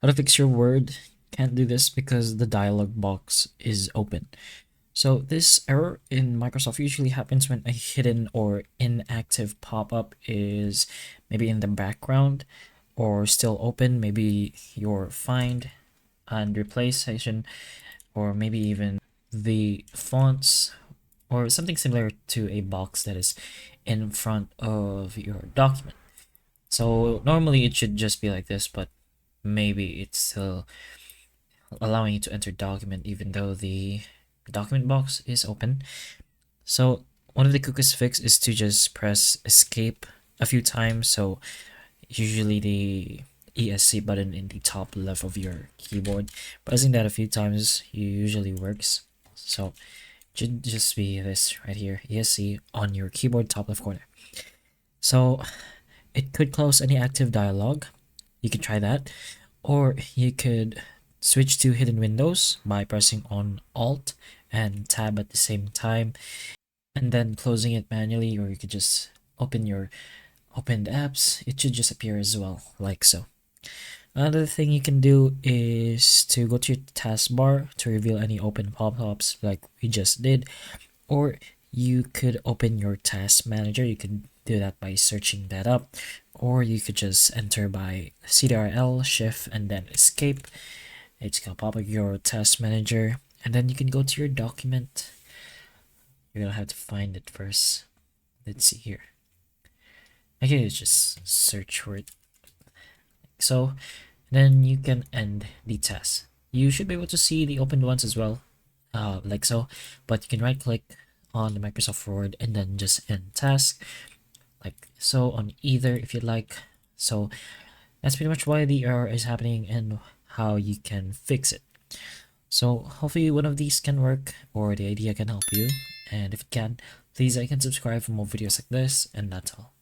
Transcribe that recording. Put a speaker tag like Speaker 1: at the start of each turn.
Speaker 1: How to fix your Word? Can't do this because the dialog box is open. So this error in Microsoft usually happens when a hidden or inactive pop-up is maybe in the background or still open, maybe your find and replace section, or maybe even the fonts or something similar to a box that is in front of your document. So normally it should just be like this, but maybe it's still allowing you to enter document even though the document box is open. So one of the quickest fix is to just press escape a few times. So usually the ESC button in the top left of your keyboard, pressing that a few times usually works. So it should just be this right here, ESC on your keyboard top left corner. So it could close any active dialog. You can try that, or you could switch to hidden windows by pressing on Alt and Tab at the same time and then closing it manually, or you could just open your opened apps. It should just appear as well, like so. Another thing you can do is to go to your taskbar to reveal any open pop-ups like we just did, or you could open your task manager. You could do that by searching that up, or you could just enter by CTRL shift and then escape. It's gonna pop up your task manager, and then you can go to your document. You're gonna have to find it first. Let's see here. Okay, just search for it. So then you can end the task. You should be able to see the opened ones as well, like so, but you can right click on the Microsoft Word and then just end task, like so, on either if you'd like. So that's pretty much why the error is happening and how you can fix it. So hopefully one of these can work or the idea can help you, and if it can, please like and subscribe for more videos like this, and that's all.